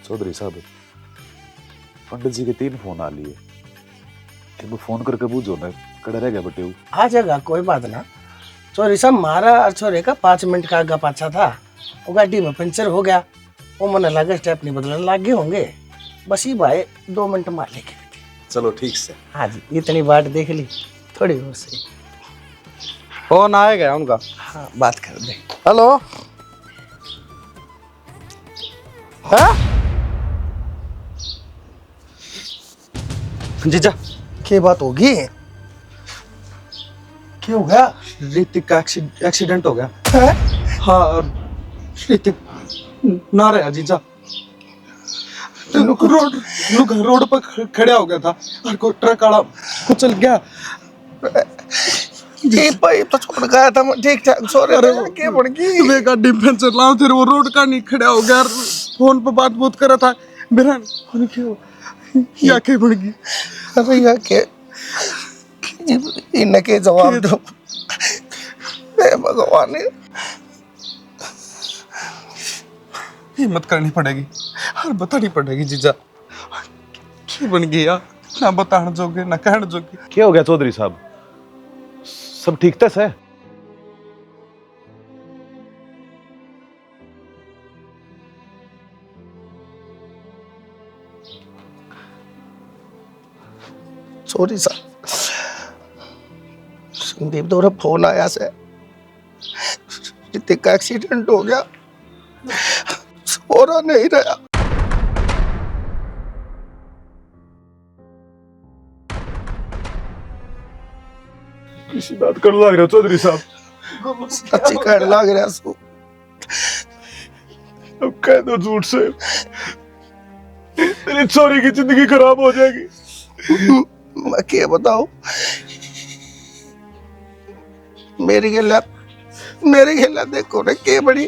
चौधरी साहब, पंडित जी के 3 फोन आ लिए। एक फोन करके पूछो ना, कड़ा रह गया बटे। आ जाएगा, कोई बात ना। चोरी साहब, मारा और छोरे का 5 मिनट का आगा पाछा था। वो गाड़ी में पंचर हो गया। वो मन लगा स्टेप नहीं बदलने लग गए होंगे। बस ही भाई 2 मिनट मार लेके। चलो ठीक से। हाँ जी, इतनी बात देख ली, थोड़ी और सही। फोन आएगा उनका। हाँ, बात कर दे। हेलो। है जीजा, क्या बात होगी? क्या हो गया? ऋतिक का एक्सीडेंट हो गया। है? हाँ, ऋतिक ना रहा जीजा। रोड पर खड़ा हो गया था और कोई ट्रक वाला कुचल गया। ये भाई तो छोड़ गया था, ठीक ठाक सो रहे थे। क्या बन गई? वे गाड़ी पंचर लाओ, फिर वो रोड का नहीं खड़ा हो गया। फोन पे बात कर रहा था मेरा। क्या क्या बन गई? अरे यार, के इनके जवाब दो। भगवान, हिम्मत करनी पड़ेगी और बतानी पड़ेगी जीजा। क्या बन गई यार? ना बताने जोगे ना कहने जोगे। क्या हो गया चौधरी साहब? सब ठीक था सर? सॉरी साहब, संदीप द्वारा फोन आया से ऋतिक का एक्सीडेंट हो गया। हो रहा नहीं रहा। किसी बात कर लग रहे हो चौधरी साहब? सच्ची कहने लग रहा सो। अब कह दो झूठ से, तेरी छोरी की जिंदगी खराब हो जाएगी। मैं क्या बताऊं? मेरी गला देखो ना, के बड़ी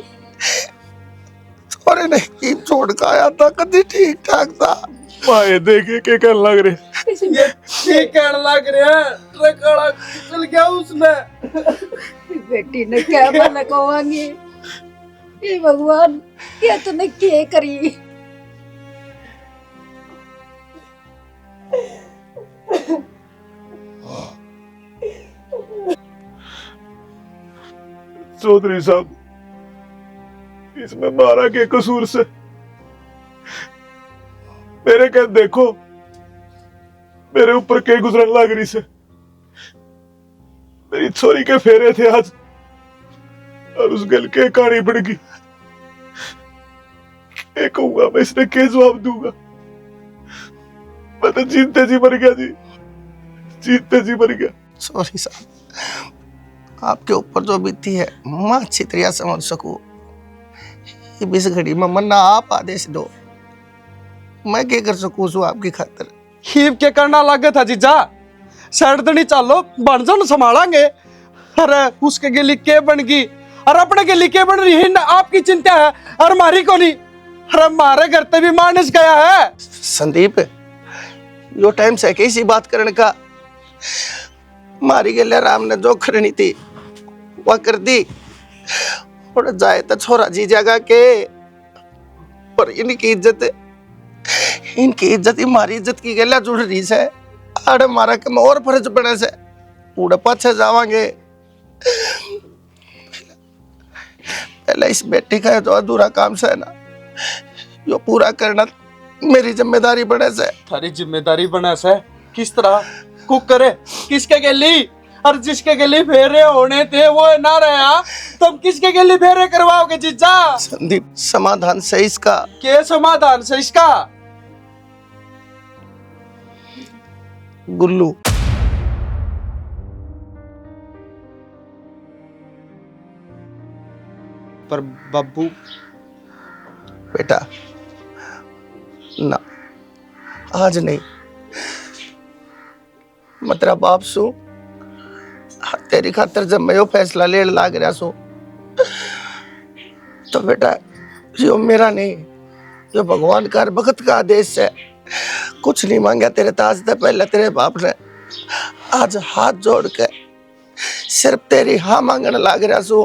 छोरे ने की छोड़ का आया था, कभी ठीक ठाक था। माए देखे के कहने लग रहे। ये कहने लग रहे हैं ट्रक वाला चल गया उसने। बेटी ने क्या बना कहोगे? हे भगवान, क्या तूने क्या करी? चौधरी साहब, इसमें मारा के कसूर से मेरे कह देखो, मेरे ऊपर के गुजरन लग रही से। मेरी छोरी के फेरे थे आज और उस गल के कहानी बढ़ गई। क्या कहूंगा मैं, इसने क्या जवाब दूंगा? मैं तो जीते जी मर गया जी, जीते जी मर गया। सॉरी साहब, आपके ऊपर जो बीती है मैं अच्छी तरह समझ सकूं। इस घड़ी में मन्ना आप आदेश दो, मैं क्या कर सकूं सो आपकी खातिर। खीब के करना लगे था जीजा। सड़दनी चलो बन जाओ संभालेंगे। अरे उसके गली के बन गई और अपने गली के बन रही है ना, आपकी चिंता है और हमारी को नहीं। अरे हमारे घर पे भी मानस गया है। संदीप, यो टाइम से कैसी बात करने का? मारी गले राम ने जो करनी थी वह कर दी। और जाए तो छोरा जी जगह के, पर इनकी इज्जत हमारी इज्जत की गला जुड़ रही से। आड़े मारा के में और फर्ज पड़े से पूरे पाछे जावांगे। पहले इस बेटी का जो अधूरा काम से है ना, यो पूरा करना मेरी जिम्मेदारी बने से। थारी जिम्मेदारी बना से किस तरह कुक करे? किसके गली? और जिसके गली फेरे होने थे वो ना रहा, तुम किसके गली फेरे करवाओगे जीजा? संदीप, समाधान से इसका। के समाधान से इसका? गुल्लू। पर बब्बू बेटा ना, आज नहीं। मैं तेरा बाप सू, तेरी खातर जब मैं यो फैसला ले लाग रहा सू, तो बेटा यो मेरा नहीं, यो भगवान का भगत का आदेश है। कुछ नहीं मांगा तेरे ताज से पहले तेरे बाप ने। आज हाथ जोड़ के सिर्फ तेरी हाँ मांगने लाग रहा सू।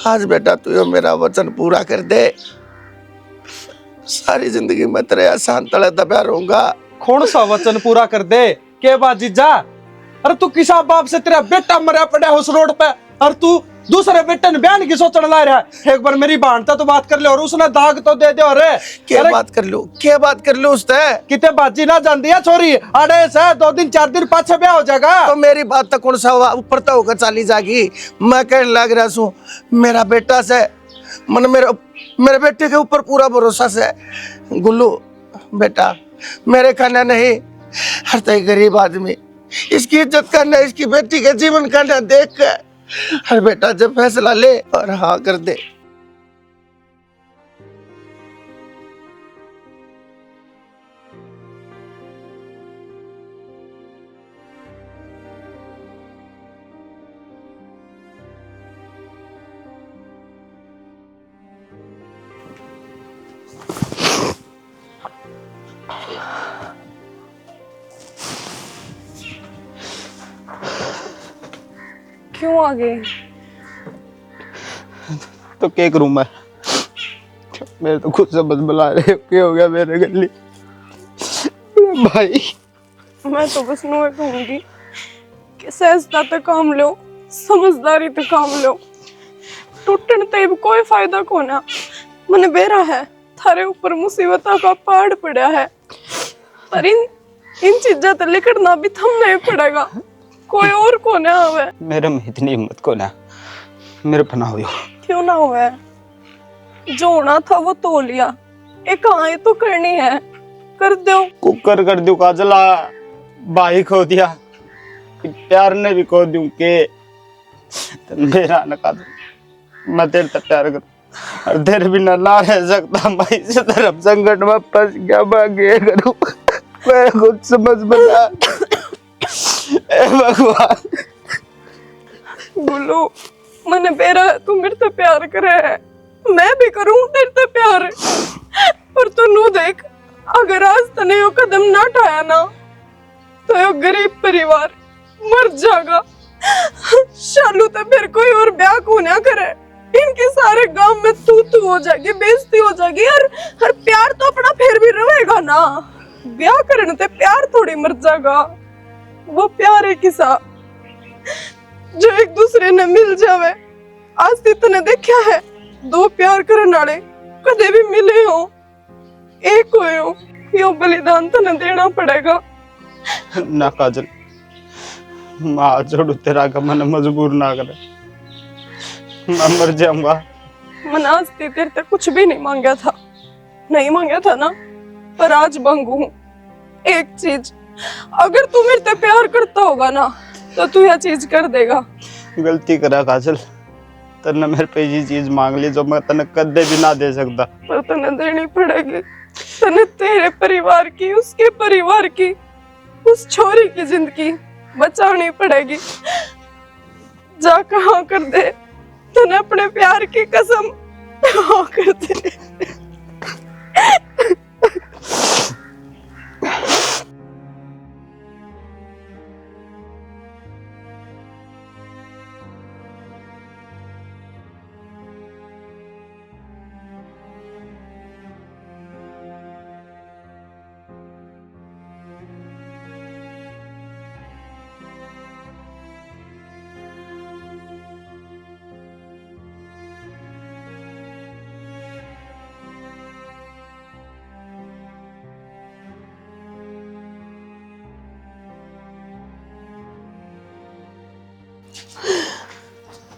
आज बेटा तू यो मेरा वचन पूरा कर दे। सारी जिंदगी मैं तेरे एहसान तले दबा रहूंगा। कौन सा वचन पूरा कर दे के बाद जीजा? अरे तू किसा बाप से तेरा बेटा मरा पड़ा है उस रोड पे, और तू दूसरे बेटे ने बयान की सोचने ला रहा है? एक बार मेरी भानता तो बात कर ले, और उसने दाग तो दे दे। अरे क्या बात कर लू उससे? कितने बाजी ना जान दिया छोरी, अड़े से 2 दिन 4 दिन पाछे ब्याह हो जाएगा। तो मेरी बात तो कौन सा हुआ, ऊपर तो होकर चाली जागी। मैं कहने लग रहा हूँ मेरा बेटा से, मन मेरे बेटे के ऊपर पूरा भरोसा से। गुल्लू बेटा मेरे खाना नहीं, हर तय गरीब आदमी, इसकी इज्जत करना, इसकी बेटी के जीवन करना देख कर हर बेटा जब फैसला ले और हाँ कर दे। क्यों आ गए? तो क्या करूं मैं? मेरे तो खुद समझ बुला रहे हो, क्या हो गया मेरे गली भाई? मैं तो बस नो कहूंगी कि सहजता पे काम लो, समझदारी पे काम लो। टूटने ते भी कोई फायदा को ना। मैंने बेरा है थारे ऊपर मुसीबतों का पहाड़ पड़ा है, पर इन चीजा तो लिखना भी थमना ही पड़ेगा, कोई और को ना आवे। मेरे में इतनी हिम्मत को ना, मेरे पना हो। क्यों ना हुआ? जो होना था वो तो लिया, एक आए तो करनी है, कर दो। कुकर कर दू काजला, भाई खो दिया, प्यार ने भी खो दूं के मेरा न काजल। मैं तेरे से प्यार करूं और तेरे बिना ना रह सकता। मैं इस तरफ संकट में फंस गया, मैं क्या करूं? मैं खुद समझ बता ए भगवान। बोलो मैंने बेरा तू मेरे से प्यार करे है, मैं भी करूं तेरे से प्यार, पर तू नू देख, अगर आज तने यो कदम ना उठाया ना तो यो गरीब परिवार मर जाएगा। शालू तो फिर कोई और ब्याह को ना करे, इनके सारे गांव में तू हो जाएगी, बेइज्जती हो जाएगी। हर प्यार तो अपना फिर भी रहेगा ना, ब्याह करने ते प्यार थोड़ी मर जाएगा। वो प्यार है किसा जो एक दूसरे ने मिल जावे। आज तने देखा है 2 प्यार करने वाले कदे भी मिले हो, एक हुए हो, यो बलिदान तने देना पड़ेगा ना काजल। माँ छोड़ू तेरा का मन मजबूर ना करे, मैं मर जाऊंगा। मन आज तेरे से कुछ भी नहीं मांगा था, नहीं मांगा था ना, पर आज मांगू एक चीज। अगर तू मेरे से प्यार करता होगा ना तो तू यह चीज कर देगा। गलती करा काजल, तने मेरे पे ये चीज मांग ली जो मैं तने कदे भी ना दे सकता, पर तने देनी पड़ेगी। तने तेरे परिवार की, उसके परिवार की, उस छोरी की जिंदगी बचानी पड़ेगी। जा कहाँ कर दे, तने अपने प्यार की कसम हाँ कर दे।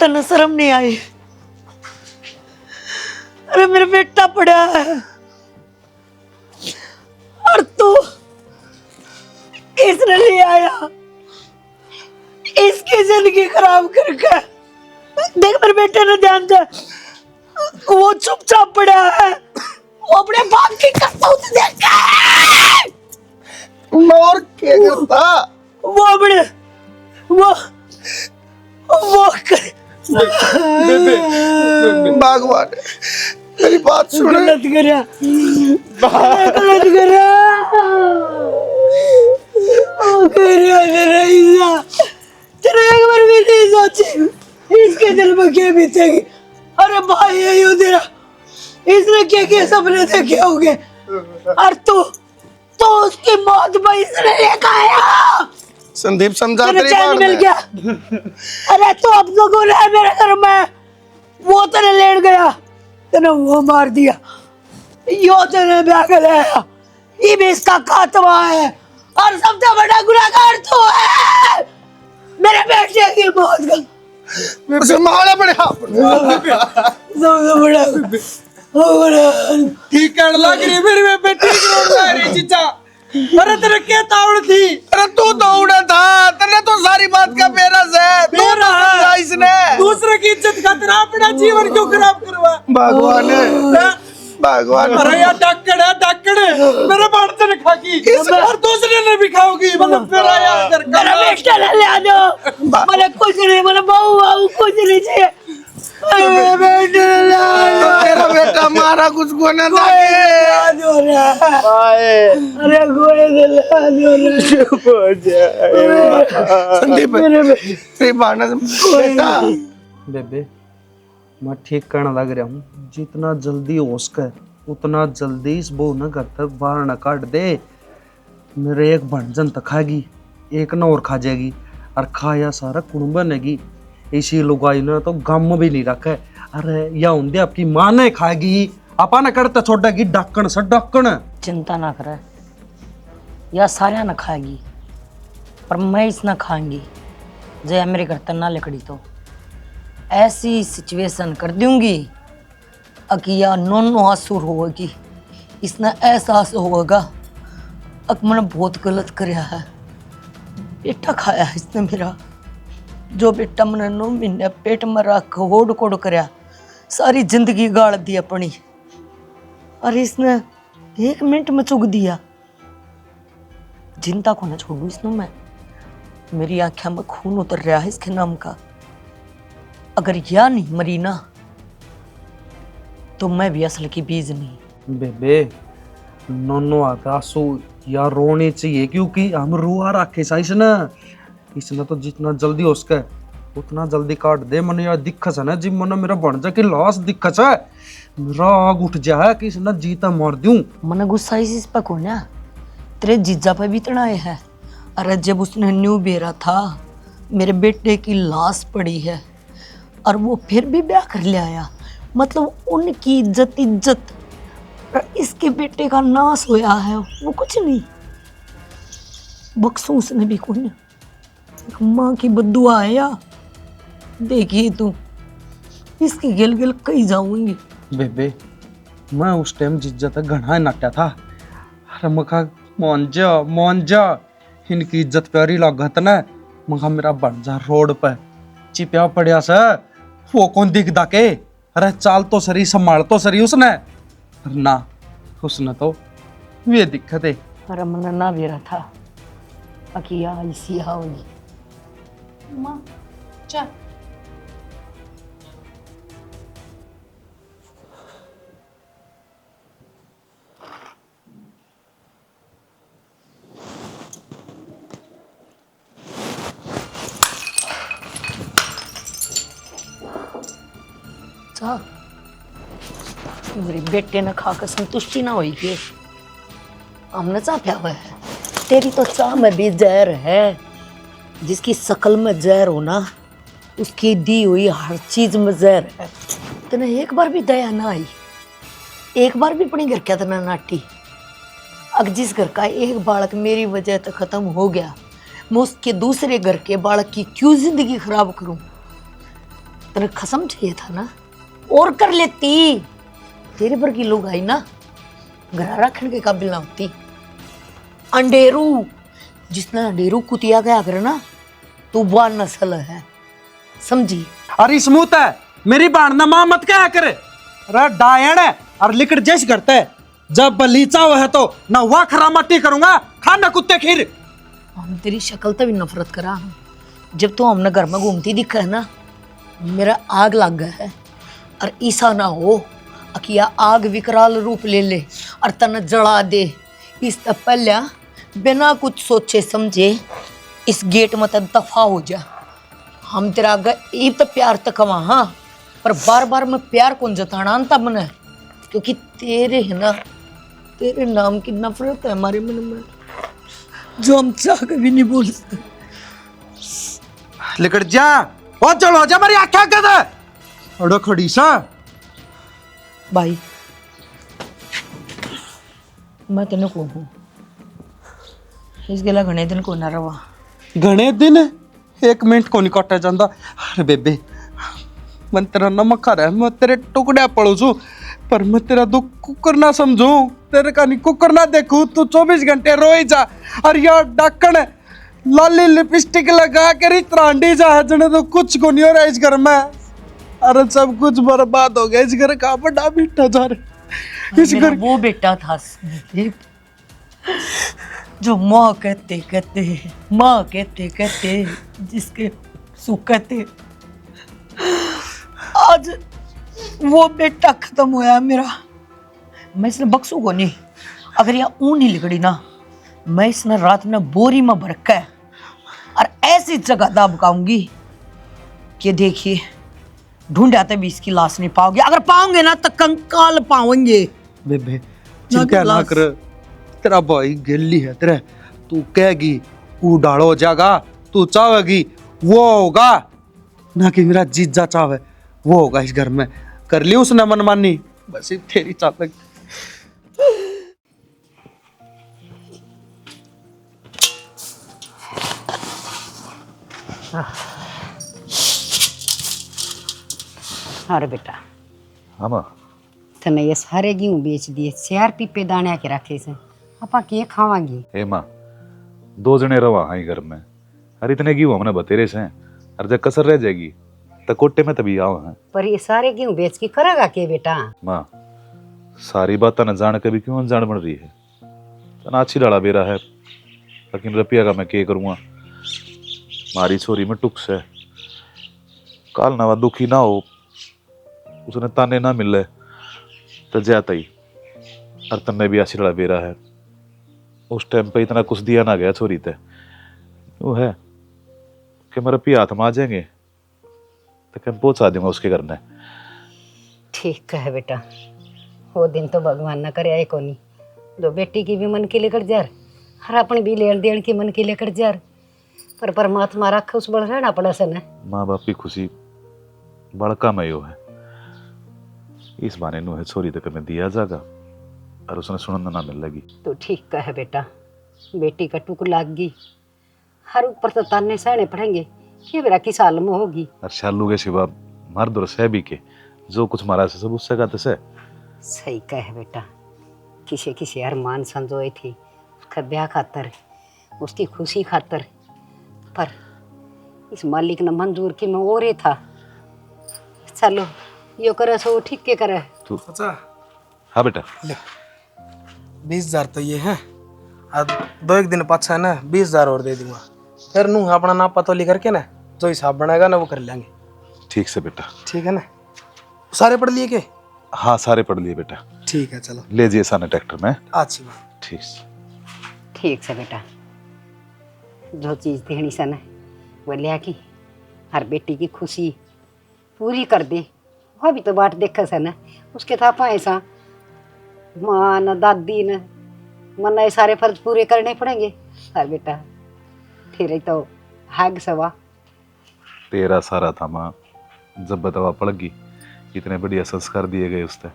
तने शर्म नहीं आई? अरे मेरा बेटा पड़ा है और तू इसने ले आया, इसकी जिंदगी खराब करके। देख मेरे बेटे ने ध्यान दे, वो चुपचाप पड़ा है, वो अपने बाप की करतूत देख और क्या करता? वो अपने वो भगवान मेरी बात सुन। गलत करा, गलत करा, तेरा एक बार भी नहीं सोची इसके दिल में क्या बीतेगी। अरे भाई है यो तेरा, इसने क्या सपने देखे होंगे। और तू उसकी मौत में इसने लेकर आया। संदीप समझा तेरे तेरी चैन बात मिल में। गया। अरे तू अब तो कौन है मेरे घर में, वो तेरे लेट गया, तेने वो मार दिया, यो तेने ब्याह कर लिया, ये भी इसका खात्मा है और सबसे बड़ा गुनहगार तू है मेरे बेटे की मौत का। उसे मारा पड़े सबसे बड़ा ठीक कर लग रही मेरी बेटी ठीक कर रही जीजा। अरे तेरे क्या तावड़ थी? अरे तू तो उड़ा था, तेरे तो सारी बात का पेरस है, तू मेरा तो है। समझा इसने। दूसरे की इज्जत खातिर अपना जीवन क्यों खराब करवा? भगवान भगवान अरे यार डक्कड़ मेरे बाढ़ ने खा की और दूसरे ने भी खाओगी, मतलब मेरा यार घर का मेरा बेटा ले आ दो, मैंने कुछ नहीं, मैंने बहू कुछ नहीं चाहिए, मेरे बेटे ले आ दो। तेरा बेटा मारा कुछ को ना था अरे गोरे संदीप तेरी बात बेटा बेबे मैं ठीक करने लग रहा हूँ, जितना जल्दी हो सके उतना जल्दी इस बहू न घर तक बाहर न काट दे। मेरे एक भंजन तक खाएगी, एक न और खा जाएगी और खाया सारा कुंभ बनेगी। इसी लुगाई ने तो गम भी नहीं रखा। अरे या होंगे आपकी माँ ने खाएगी, आपा न करते छोड़ेगी ढक्कन से ढक्कन। चिंता ना करे, या सारे न खाएगी पर मैं इस न खाएंगी। जय मेरे घर तक ना लकड़ी तो ऐसी सिचुएशन कर दूंगी अकिया नोनो आसुर होगी, इसने एहसास होगा अक मैंने बहुत गलत कराया है। बेटा खाया है इसने मेरा, जो बेटा मैंने 9 महीने पेट में रख होड़ कोड़ कराया, सारी जिंदगी गाड़ दी अपनी, और इसने 1 मिनट में चुग दिया। जिंदा को ना छोड़ू इसने मैं, मेरी आंखों में खून उतर रहा है इसके नाम का। अगर यह नहीं मरी ना तो मैं भी असल की बीज नहीं। बेबे नोनो आता आंसू या रोने चाहिए, क्योंकि हम रुआ रखे सा इसने तो जितना जल्दी हो सके उतना जल्दी काट दे। मन यार दिक्कत है ना जी, मन मेरा बन जा कि लाश दिक्कत है, मेरा आग उठ जाए कि इसने जीता मार दूं। मन गुस्सा इस पर कौन है, तेरे जीजा पे भी इतना है। अरे जब उसने न्यू बेरा था मेरे बेटे की लाश पड़ी है और वो फिर भी ब्याह कर ले आया, मतलब उनकी इज्जत और इसके बेटे का नाश होया है। वो कुछ नहीं बख्शू उसने भी कौन, माँ की बद्दुआ है या देखिए तू इसकी गिल गिल कहीं जाऊंगी। बेबे मैं उस टाइम जीजा तक घना नाटा था। अरे मखा मान जा इनकी इज्जत प्यारी लागत ना, मखा मेरा बन जा रोड पे चिपया पड़िया से वो कौन दिखदा के। अरे चाल तो सरी संभाल तो सरी उसने, ना उसने तो ये दिक्कत है। अरे मन ना बेरा था अकिया इसी होगी। माँ चा चा मेरे बेटे ने खाकर संतुष्टि ना हुई कि हमने चा प्या हुआ है। तेरी तो चाह में भी जहर है, जिसकी शकल में जहर हो ना उसकी दी हुई हर चीज में जहर है। तेने एक बार भी दया ना आई, एक बार भी अपने घर क्या तना नाटी। अगर जिस घर का एक बालक मेरी वजह से खत्म हो गया, मैं उसके दूसरे घर के बालक की क्यों जिंदगी खराब करूं। तेने कसम चाहिए था ना और कर लेती। तेरे पर की लोग आई ना घर रखने के काबिल ना होती। अंडेरू जिसने अंडेरू कुतिया गया कर ना तू बुआ नस्ल है, समझी। अरे स्मूथ है मेरी बाण ना मां मत क्या करे। अरे डायन है और लिकड़ जैसे करता है, जब बलीचा हुआ है तो ना हुआ खरा मट्टी करूंगा, खाना कुत्ते खीर। हम तेरी शक्ल तो भी नफरत करा। जब तो हमने घर में घूमती दिखा है ना मेरा आग लग गया है। और ऐसा ना हो अकिया आग विकराल रूप ले ले और तन जला दे। इस पहले बिना कुछ सोचे समझे इस गेट में तब दफा हो जा। हम तेरा आगे एक तो प्यार तक कमा, हाँ पर बार बार मैं प्यार कौन जताना तब ने क्योंकि तेरे है ना, तेरे नाम की नफरत है हमारे मन में, जो हम चाह कभी नहीं बोल सकते। लिकड़ जा, ओ चलो जा, मेरी आंखें के दे अड़ो खड़ी सा। भाई मैं तेने को हूँ, इस गला घने दिन को ना रवा। घने दिन 1 मिनट को नहीं कटा जाता। अरे बेबे मैं तेरा नमक खा रहा है, मैं तेरे टुकड़े पड़ू छू, पर मैं तेरा दुख कुकर ना समझू, तेरे का नहीं कुकर ना देखू। तू 24 घंटे रोई जा, और यार डाकण लाली लिपस्टिक लगा के त्रांडी जा, जने तो कुछ को नहीं हो रहा इस घर में। अरे सब कुछ बर्बाद हो गया इस घर का, बड़ा बिठा जा रहा इस मेरा घर। वो बेटा था संदीप, जो माँ कहते कहते, माँ कहते कहते जिसके सुख कहते, आज वो बेटा खत्म हुआ है मेरा। मैं इसने बख्सू को नहीं, अगर यह ऊन नहीं लिगड़ी ना, मैं इसने रात में बोरी में भर के और ऐसी जगह दबकाऊंगी कि देखिए ढूंढाते भी इसकी लाश नहीं पाओगे, अगर पाओगे ना तो कंकाल पाओगे। बेबे चिंता ना कर, तेरा भाई गिल्ली है तेरे, तू कहेगी वो डालो हो जाएगा, तू चाहेगी वो होगा, ना कि मेरा जीजा चाहे वो होगा इस घर में। कर ली उसने मनमानी, बस ये तेरी चाहत। अरे बेटा, हाँ माँ। तने ये सारे गेहूं बेच दिए, 4 पीपे दाने के रखे से, आपा के खावांगी? हे माँ, 2 जने रवा हाँ घर में, अरे इतने गेहूं हमने बतेरे से, और जब कसर रह जाएगी तो कोटे में तभी आओ हैं। पर ये सारे गेहूं बेच के करेगा के बेटा? माँ सारी बात न जान के भी क्यों अनजान बन रही है, तना अच्छी लड़ा बेरा है, लेकिन रुपया का मैं के करूँगा। मारी छोरी में टुक्स है, काल नवा दुखी ना हो, उसने ताने ना मिले तो जाता ही, और तन्ने भी अच्छी लड़ा बेरा है। उस टाइम पे इतना कुछ दिया ना गया छोरी ते, वो है कि मेरे रुपया हाथ में आ जाएंगे तो क्या पहुंचा दूंगा उसके घर में। ठीक है बेटा, वो दिन तो भगवान ना करे आए कोनी, जो बेटी की भी मन के लेकर जार, हर अपने भी लेन देन की मन के लेकर जार, पर परमात्मा रख उस बड़ रहना पड़ा सन। माँ बाप की खुशी बड़का में यो है, इस बहाने नु है छोरी तक में दिया जागा, और उसने सुनना ना मिल लगी। तो ठीक कहे बेटा, बेटी का टुक लाग गई, हर ऊपर तो ताने सहने पड़ेंगे, ये मेरा किस हाल में होगी। और शालू के सिवा मर्द और सह भी के जो कुछ मारा से सब उससे गाते से। सही कहे बेटा, किसी किसी अरमान संजोए थी उसका ब्याह खातर, उसकी खुशी खातर, पर इस मालिक ने मंजूर की मैं और ही था। चलो यो करे सो ठीक के करे। तू अच्छा हाँ बेटा, 20,000 तो ये है, अब 2-1 दिन पाछा ना 20,000 और दे दूंगा, फिर नू अपना नाम पता लिख करके ना जो हिसाब बनाएगा ना वो कर लेंगे। ठीक से बेटा। ठीक है ना, सारे पढ़ लिए के? हाँ सारे पढ़ लिए बेटा। ठीक है चलो ले जिए साने ट्रैक्टर में। अच्छी बात। ठीक ठीक से बेटा, जो चीज़ देनी सन वो लिया की, हर बेटी की खुशी पूरी कर दे, वो भी तो बाट देखा सन, उसके था ऐसा माँ न दादी न मन ये सारे फर्ज पूरे करने पड़ेंगे। हर बेटा फिर तो हाग सवा तेरा सारा था माँ, जब बतवा पड़ गई, इतने बढ़िया संस्कार दिए गए उसने।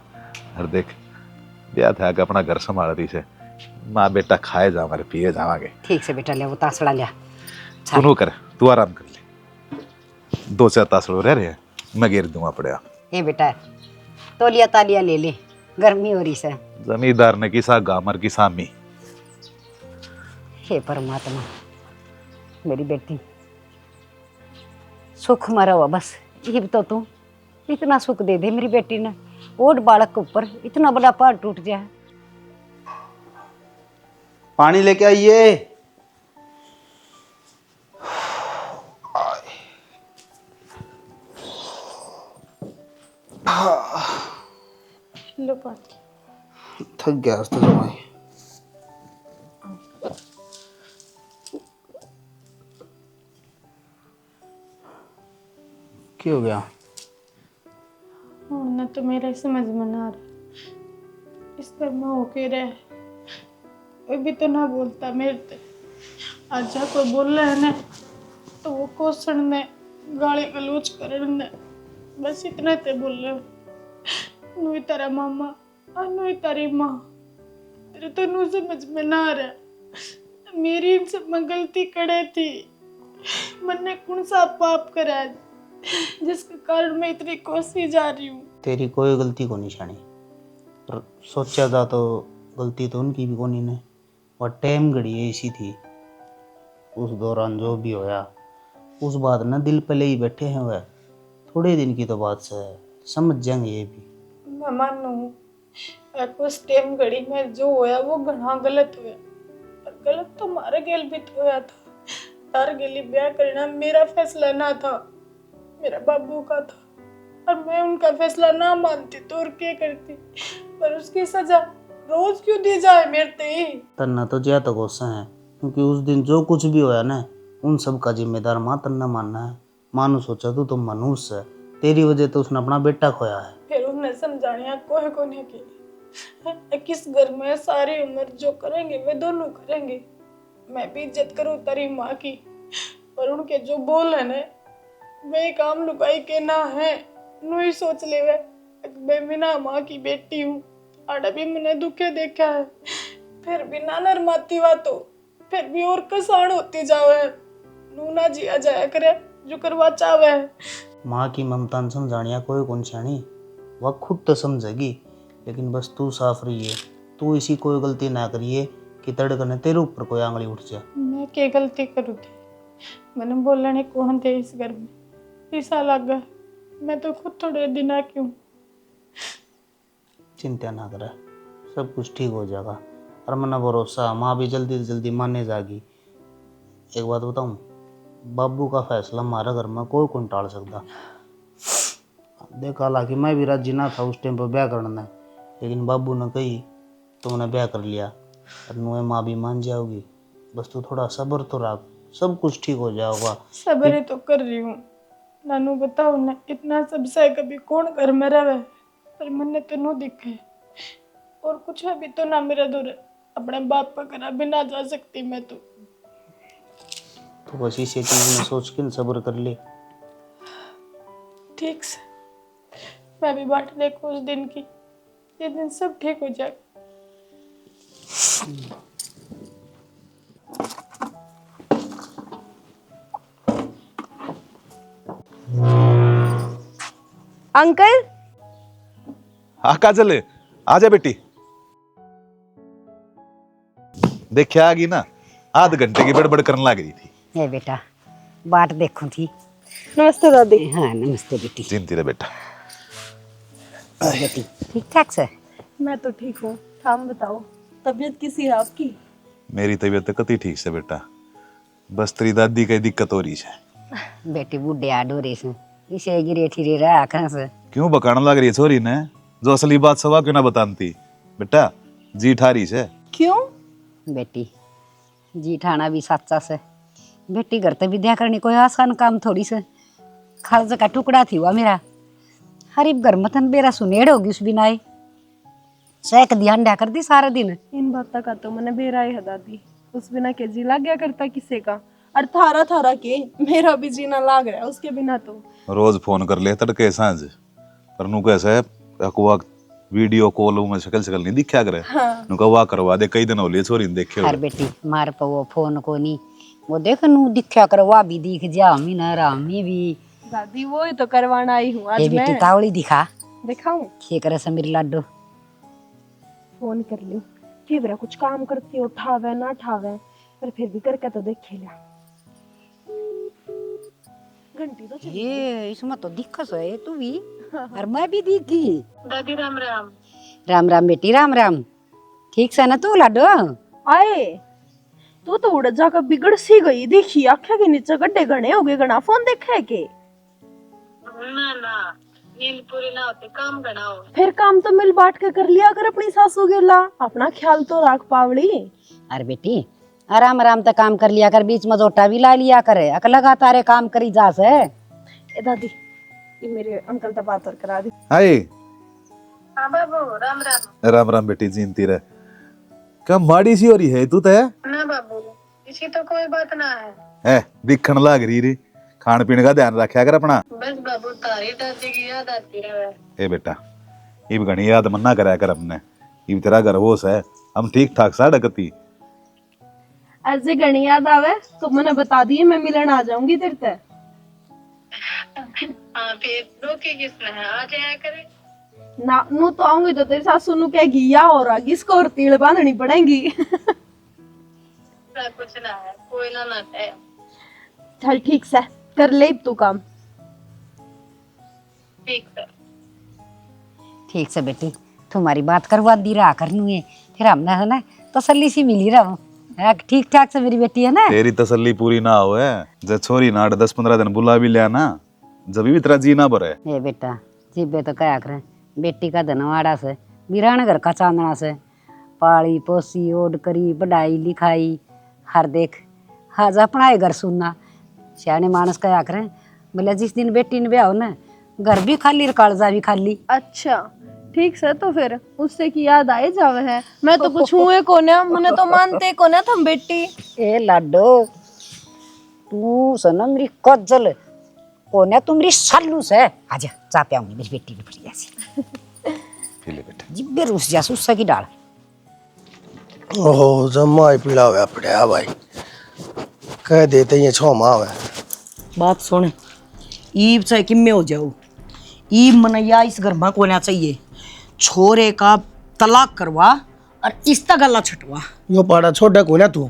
और देख ब्याह था कि अपना घर संभाल रही से, माँ बेटा खाए जा हमारे पिए जावांगे। ठीक से बेटा, ले वो तासड़ा लिया। सुनो कर, तू आराम कर ले, 2-4 तासड़ो रह रहे हैं, मैं गिर दूंगा पड़ेगा। ए बेटा तोलिया तालिया ले ले, गर्मी हो रही से। जमींदार ने किसा गामर की सामी। हे परमात्मा, मेरी बेटी सुख मरा हुआ बस, ये भी तो तू इतना सुख दे दे मेरी बेटी ने, ओट बालक के ऊपर इतना बड़ा पहाड़ टूट जाए। पानी लेके आइए। लो पानी। थक गया आज तो जमाई। क्या हो गया? ना तो मेरा समझ में ना आ रहा, इस घर में होके रहे, कोई भी तो ना बोलता मेरे ते। आज जा कोई बोल रहा है ना तो वो कोसण ने गाली गलौज करन ने, बस इतना ते बोल रहे। नुई तेरा मामा और नुई तेरी माँ, तेरे तो नू समझ में ना आ रहा मेरी इनसे मैं गलती करे थी। मैंने कौन सा पाप करा है जिसके कारण मैं इतनी कोसी जा रही हूँ। तेरी कोई गलती को नहीं छानी, पर सोचा था तो गलती तो उनकी भी कोनी ने। वह टाइम घड़ी ऐसी थी, उस दौरान जो भी होया उस बात ना दिल पे ले ही बैठे हैं। वह थोड़े दिन की तो बात से समझ जाएंगे ये भी। मैं मानू उस टाइम घड़ी में जो होया वो घना गलत हुआ, पर गलत तो मारे गेल भी तो होया था। तार गेली ब्याह करना मेरा फैसला ना था, मेरा बाबू का था, और मैं उनका फैसला ना मानती तो और क्या करती। पर उसकी सजा रोज क्यों दी जाए मेरे ते ही। तन्ना तो ज्यादा तो गुस्सा है, क्योंकि उस दिन जो कुछ भी होया ना उन सब का जिम्मेदार माँ तन्ना मानना है। मानो सोचा तू तो मनुष्य है, तेरी वजह तो उसने अपना बेटा खोया है। फिर उन्हें समझाने कोई को नहीं की। किस घर में सारी उम्र जो करेंगे वे दोनों करेंगे। मैं भी इज्जत करूँ तेरी माँ की, पर उनके जो बोल है ना वे काम लुकाई के ना है। नू ही सोच ले वे मैं बिना माँ की बेटी हूँ, आड़ा भी मैंने दुखे देखा है, फिर भी ना नरमाती हुआ तो फिर भी और कसाण होती जावे। नू ना जिया जाया करे जो करवा चावे। माँ की ममता न समझानिया कोई कौन छानी, वह खुद तो समझेगी, लेकिन बस तू साफ रहिए, तू इसी कोई गलती ना करिए कि तड़कने तेरे ऊपर कोई आंगली उठ जाए। मैं क्या गलती करूँ थी? मैंने बोलने कौन थे इस घर में, ऐसा लगा मैं तो खुद थोड़े दिन आ क्यों। चिंता ना करे, सब कुछ ठीक हो जाएगा, और मना भरोसा माँ भी जल्दी से जल्दी माने जाएगी। एक बात बताऊं, बाबू का फैसला हमारे घर में कोई कौन टाल सकता। देखा हालांकि मैं भी राजी ना था उस टाइम पर ब्याह करना, लेकिन बाबू ने कही तो मैंने ब्याह कर लिया, और नुए माँ भी मान जाओगी। बस तू थोड़ा सब्र तो रख, सब कुछ ठीक हो जाएगा। सब्र ही तो कर रही हूँ। नानू बताओ ना, इतना सब से कभी कौन घर में रहे, पर मैंने तो नू दिखे और कुछ अभी तो ना मेरा दूर अपने बाप का घर भी ना जा सकती मैं तो। बस इसी चीज में सोच के सब्र कर ले। ठीक से मैं भी बाट देखूँ उस दिन की, ये दिन सब ठीक हो जाए। अंकल हाँ काजल, आजा बेटी। देखिया आ गई ना, आध घंटे की बड़बड़ करने लग रही थी। ए बेटा बाट देखूं थी। नमस्ते दादी। हाँ नमस्ते बेटी। चिंती रे बेटा। और बेटी ठीक ठाक से? मैं तो ठीक हूँ, हम बताओ तबीयत कैसी है आपकी? मेरी तबीयत कति ठीक से बेटा, बस तेरी दादी की दिक्कत हो रही है। बेटी बूढ़े आडो रे से इसे गिरे ठिरे रहा कहाँ से? क्यों बकाने लग रही है छोरी ने, जो असली बात सवा क्यों ना बताती बेटा। जी ठारी से। क्यों? बेटी जी ठाना भी सच्चा से। बेटी घर ते विद्या करनी कोई आसान काम थोड़ी से, खालसा का टुकड़ा थी हुआ मेरा। हरीब घर मतन बेरा सुनेड़ होगी उस बिना ही सेक ध्यान डा कर दी सारा दिन। इन बात का तो मैंने बेराई है दादी, उस बिना के जी लग गया करता किसे का, और थारा थारा के मेरा भी जीना लाग रहा है उसके बिना तो। रोज फोन कर ले तड़के सांझ, पर नु कैसे है अकवा वीडियो कॉल में शक्ल शक्ल नहीं दिखा करे। हाँ। नु कवा करवा दे, कई दिन हो लिए छोरी ने देखे हो। हर बेटी मार पर वो फोन को नहीं, वो देख नू दिखा करवा भी दिख जा हमी न रामी भी। दादी वो ही तो करवाना आई हूँ आज ये बेटी मैं। तावड़ी दिखा दिखाऊं? ये करे समीर लाडो। फोन कर ली कि मेरा कुछ काम करती हो, ठावे ना ठावे, पर फिर भी करके तो देखे लिया। घंटी तो चली। ये इसमें तो दिक्कत है तू भी, और मैं भी दिखी। दादी राम राम। राम राम बेटी राम राम। ठीक से ना तू लाडो? आए तू तो उड़ जाकर बिगड़ सी गई, देखी आंखें के नीचे गड्ढे गणे हो गए, गणा फोन देखा है के? ना ना नींद पूरी ना होती, काम गणा हो। फिर काम तो मिल बांट के कर लिया कर अपनी सासू गेला, अपना ख्याल तो रख पावड़ी। अरे बेटी आराम आराम तक काम कर लिया कर, बीच में जोटा भी ला लिया करे, अक लगातार काम करी जा से। ए दादी ये मेरे अंकल तो बात और करा दी। हाय हाँ बाबू, राम राम। राम राम बेटी, जीनती रहे। क्या माड़ी सी हो रही है तू? तय ना बाबू, इसी तो कोई बात ना है। दिखण लाग रही रे। खान पीने का ध्यान रखा कर अपना। बस बाबू, तारी दादी की याद आती रहे। ए बेटा, इब घनी याद मन्ना करा कर अपने। इब तेरा घर होश है, हम ठीक ठाक सा डकती। ऐसे घनी याद आवे तो मैंने बता दिए, मैं मिलन आ जाऊंगी तेरे से। हाँ फिर रोके किसने है, आ जाया करे। ना नू तो आऊंगी तो तेरी सासू नू कहेगी या और आगी इसको और तीड़ बांधनी पड़ेगी। कुछ ना है, कोई ना है। चल ठीक से कर ले तू काम। ठीक है। ठीक से बेटी, तुम्हारी बात करवा दी रहा करनू है, फिर हमने है ना तसल्ली सी मिली रहा हूँ। ठीक ठाक से मेरी बेटी है ना। तेरी तसल्ली पूरी ना हो जब छोरी नाट 10-15 दिन बुला भी लिया ना, जब भी तेरा जी ना भरे। ये बेटा जीबे तो क्या करें, बेटी का धनवाड़ा से वीरान घर का चांदना से पाली पोसी ओड करी पढ़ाई लिखाई हर देख आज अपना घर सुनना सियाने मानस क्या करें। बोले जिस दिन बेटी ने ब्याह हो ना, घर भी खाली और कालजा भी खाली। अच्छा ठीक से, तो फिर उससे की याद आए जावे है। मैं तो कुछ हुए कोने, मने तो मानते कोने थम बेटी। ए लाडो तू सनम मेरी कज्जल कोने, तू मेरी सालू से आजा चा पियाऊंगी मेरी बेटी ने बढ़िया सी। ले बेटा, जिब्बे रूस जा सुस्सा की डाल। ओहो जम्मा ही पीड़ा हुआ पड़े भाई, कह देते ये 6 माह है। बात सुन, ईब चाहे किम्मे हो जाओ, ईब मनैया इस घर में कोना चाहिए। छोरे का तलाक करवा और इसका गला छटवा। यो पाड़ा छोटा कौन है तू?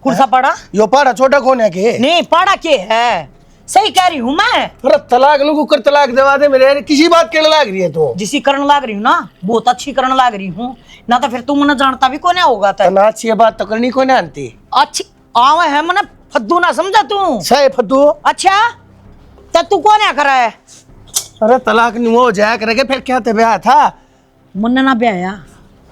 कौन सा पाड़ा? यो पाड़ा छोटा कौन है के? नहीं पाड़ा के है, सही कह रही हूँ मैं। अरे तलाक लोगों को तलाक दवा दे मेरे, किसी बात के लाग रही है तो। जिसी करण लाग रही हूँ ना, बहुत अच्छी करण लाग रही हूँ ना, तो फिर तू मना जानता भी कोने होगा। ना अच्छी बात तो करनी कोने आती। अच्छी आवे है मना फद्दू ना समझा तू। सही फद्दू। अच्छा तो तू कोने करा है? अरे तलाक नहीं हो जाया करेगा, फिर क्या ते ब्याह था? मुन्ना ना ब्याया,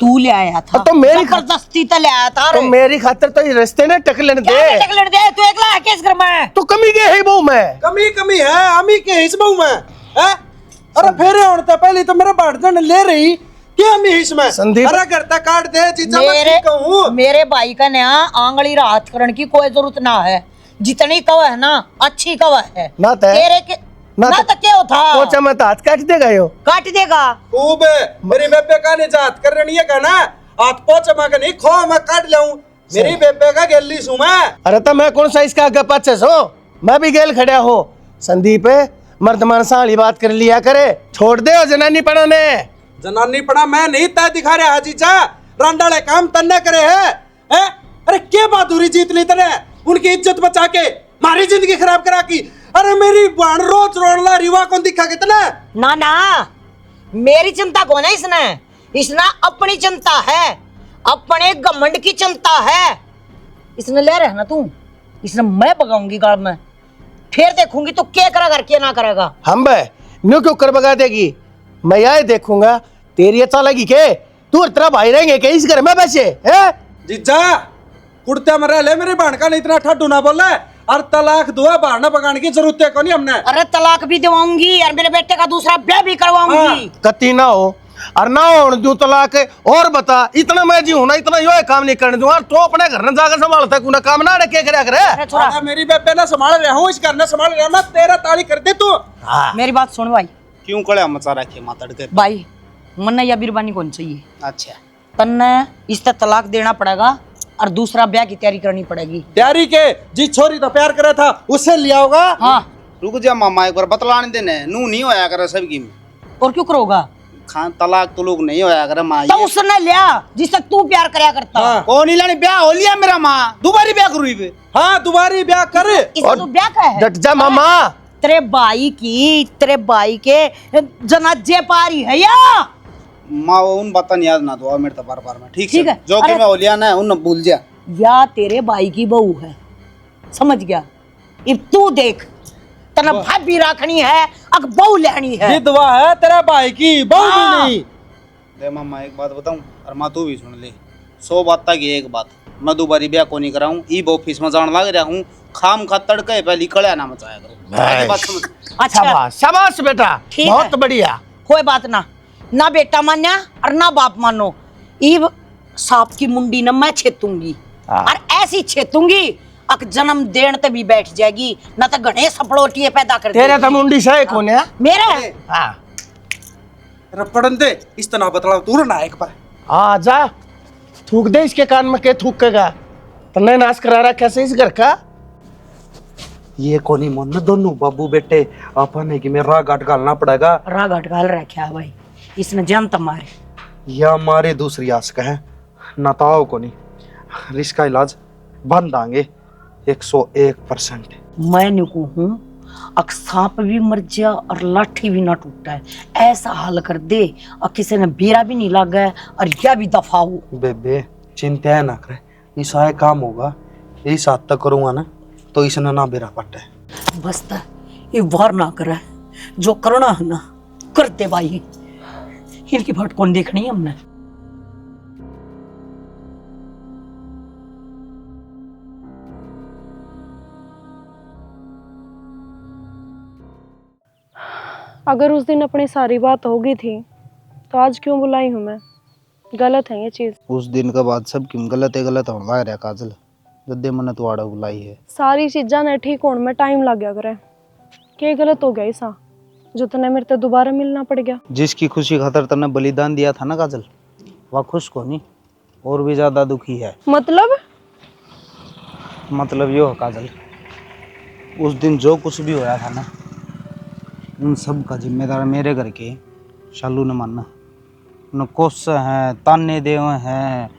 तू ले आया था। तो मेरी जबरदस्ती तो ले आया था। तो मेरी खातिर तो ये रिश्ते ने टकलन दे। टकलन दे, तू एकला है किस घर में? तो कमी के है बहु में? कमी है अमी के हिस्से बहु में है। अरे फेरे होने पहले तो मेरा बाढ़ ले रही क्या अमी हिस्से में? संदीप अरे करता काट दे जीजा, मैं ठीक कहूं। मेरे भाई का नया आंगली राहत करने की कोई जरूरत ना है। जितनी कवा है ना अच्छी कवा है ना तेरे के ना तो क्या था। पोचा में हाथ काट देगा यो। काट देगा खूब मेरी बेबे का निजात कर रही है कहना, हाथ पोचा में नहीं खो मैं काट लाऊं। मेरी बेबे का गेली सू मैं। अरे तो मैं कौन सा इसका आगे पाछे सो, मैं भी गेल खड़ा हो। संदीप मर्दमान साली बात कर लिया करे, छोड़ दे जनानी पड़ा ने। जनानी पड़ा मैं नहीं तय दिखा रहा हाजी चा, रंडाले काम तन्ने करे है? अरे क्या बहादुरी जीत ली तने, उनकी इज्जत बचा के मारी जिंदगी खराब करा की। अरे मेरी बहन रोज रोडला रिवा कौन दिखा कितना? ना ना मेरी चिंता कौन है इसने? इसने अपनी चिंता है, अपने घमंड की चिंता है। इसने ले रहा ना तू, इसने मैं भगाऊंगी गाड़ में, फिर देखूंगी तो क्या करेगा क्या ना करेगा। हम बे न्यू क्यों कर भगा देगी? मैं यही देखूंगा तेरी अच्छा लगी के तू और तेरा भाई रहेंगे के इस घर में बचे है? जीजा कुर्ते में रह ले, मेरी बहन का नहीं इतना ठड्डू ना बोले। और तलाक दुआ बहाना पकाने की जरूरत है को नहीं हमने। अरे तलाक भी दिवाऊंगी और मेरे बेटे का दूसरा ब्याह भी करवाऊंगी। कती ना हो और ना हो दू तलाक। और बता इतना मैं जी हूं ना, इतना यो काम नहीं करने दूंगा। तो अपने घर न जाकर संभालता है, कुना काम ना रखे करे करे। मेरी बेबे ना संभाल रहा हूं, इस घर ने संभाल रहा मैं, तेरा ताली कर दे तू। मेरी बात सुन भाई। क्यों कड़ा मचा रखे मातड़ के भाई मन्ना या बिरबानी कौन चाहिए? अच्छा तन्ने इससे तलाक देना पड़ेगा और दूसरा ब्याह की तैयारी करनी पड़ेगी। तैयारी के जी छोरी तो प्यार करे था उससे लिया होगा। हाँ रुक जा मामा, एक बार बतलाने देने नू नहीं होया करे सबकी में। और क्यों करोगा? खान तलाक तो लोग नहीं होया करे माँ। तो उसने लिया जिससे तू प्यार करया करता। हाँ। कौन ही लाने ब्याह हो लिया मेरा माँ, दोबारी ब्याह करूँ बे। हाँ दोबारी ब्याह कर। इसका तो ब्याह का है। डट जा मामा। तेरे भाई के जनाजे पारी है या माँ वो उन बातन याद ना दो मेरे तो बार बार में। ठीक ठीक है है। जो कि मैं ओलिया ना उन भूल जा। या तेरे भाई की बहू है, समझ गया? अब तू देख तना भाभी रखनी है अब बहू लेनी है। विधवा है तेरा भाई की, बहू भी नहीं। दे मामा एक बात बताऊं और माँ तू भी सुन ले, 100 बात तक एक बात, मैं दोबारी ब्याह को नहीं कराऊं। ई ऑफिस में जान लग रहा हूँ, खाम खा तड़के पहले कड़ा ना मचाया करो। अच्छा शाबाश बेटा, बहुत बढ़िया। कोई बात ना, ना बेटा मान्या और ना बाप मानो। इब सांप की मुंडी न मैं छेतूंगी और ऐसी छेतूंगी अक जन्म देन ते भी बैठ जाएगी, ना तो घने सपड़ोटिए पैदा कर तेरे तो मुंडी से कौन है? मेरा हाँ रपड़न दे इस तना बतला तू ना एक बार आ जा थूक दे इसके कान में के थूकेगा तन्ने नाश करा रहा कैसे इस घर का। ये कोनी मन दोनों बाबू बेटे अपन है कि मेरा राह घाट घालना पड़ेगा। राह घाट घाल रखा है भाई, इसने जानता मारे या मारे दूसरी आस का है ना ताओ कोनी रिश्का इलाज बंद आएंगे 101%। मैं नुकू हूँ अक सांप भी मर जा और लाठी भी ना टूटा है, ऐसा हाल कर दे और किसी ने बेरा भी नहीं लगा है और यह भी दफा हो। बेबे चिंता ना करे, इस आए काम होगा, इस हाथ तक करूंगा ना तो इसने ना बेरा पट्टा है। बस ता ये वार ना करे, जो करना है ना करते भाई, इनकी फट कौन देखनी है हमने। अगर उस दिन अपनी सारी बात हो गई थी तो आज क्यों बुलाई हूँ मैं? गलत है ये चीज। उस दिन के बाद सब क्यों गलत है, गलत होना रहा काजल जद्दे मन तू आड़ा बुलाई है। सारी चीज़ा ने ठीक होने में टाइम लग गया करे, क्या गलत हो गया ऐसा जो तने मेरे से दोबारा मिलना पड़ गया? जिसकी खुशी खातर तने बलिदान दिया था ना काजल, वह खुश को नहीं और भी ज्यादा दुखी है। मतलब यो है काजल, उस दिन जो कुछ भी होया था ना उन सब का जिम्मेदार मेरे घर के शालू ने मानना। उन्हें कोस हैं, ताने दे हैं,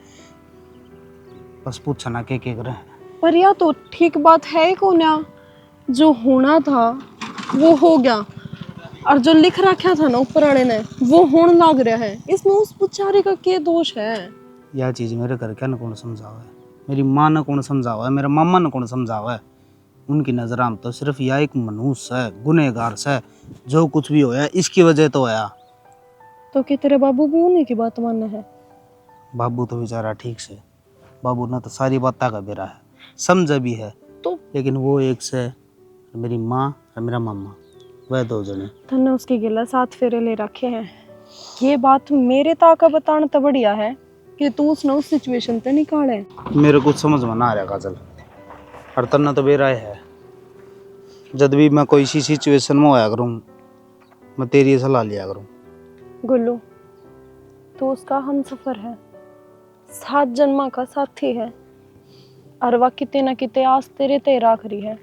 बस पूछना के करे। पर यह तो ठीक बात है कौन या? जो होना था वो हो गया और जो लिख रखा था ना ऊपर वाले ने वो होने लग रहा है, इसमें उस बेचारे का क्या दोष है? यह चीज़ मेरे घर के न कौन समझावा है, मेरी माँ ने कौन समझावा है, मेरे मामा ने कौन समझावा है। उनकी नज़र में तो सिर्फ यह एक मनुष्य है, गुनहगार से, जो कुछ भी होया इसकी वजह तो होया। तो क्या तेरे बाबू भी उन्हीं की बात मानना है? बाबू तो बेचारा ठीक से, बाबू ने तो सारी बात का बेरा है, समझ भी है तो, लेकिन वो एक से मेरी माँ और मेरा मामा वह दो जने तन्ने उसके गिला 7 फेरे ले रखे हैं। ये बात मेरे ताका बताना तो बढ़िया है कि तू उसने उस सिचुएशन से निकाले। मेरे कुछ समझ में ना आ रहा काजल, और तन्ना तो बेरा है जब भी मैं कोई सी सिचुएशन में होया करूँ मैं तेरी सलाह लिया करूँ। गुल्लू तो उसका हम सफर है, 7 जन्मा का साथी है और वह किते ना किते आज तेरे ते राख रही है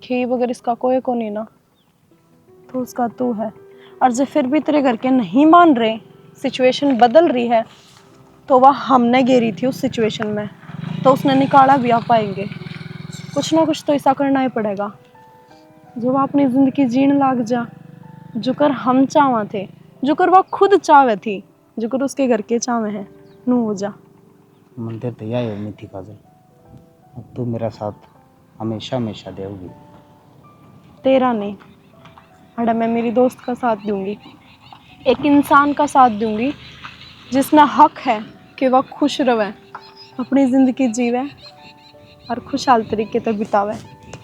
कि अगर इसका कोई को नहीं ना तो उसका तू है। और जो फिर भी तेरे घर के नहीं मान रहे, सिचुएशन बदल रही है, तो वह हमने घेरी थी उस सिचुएशन में तो उसने निकाला भी आ पाएंगे। कुछ ना कुछ तो ऐसा करना ही पड़ेगा जो वह अपनी ज़िंदगी जीने लाग जा, जो कर हम चाहवा थे, जो कर वह खुद चाहे थी, जो कर उसके घर के चाहे हैं, नू हो जा। मंदिर तो यही उम्मीद थी काजल, अब तू मेरा साथ हमेशा हमेशा देगी। तेरा नहीं, अरे मैं मेरी दोस्त का साथ दूंगी, एक इंसान का साथ दूंगी जिसना हक है कि वह खुश रहे, अपनी ज़िंदगी जीवे और खुशहाल तरीके से बितावे।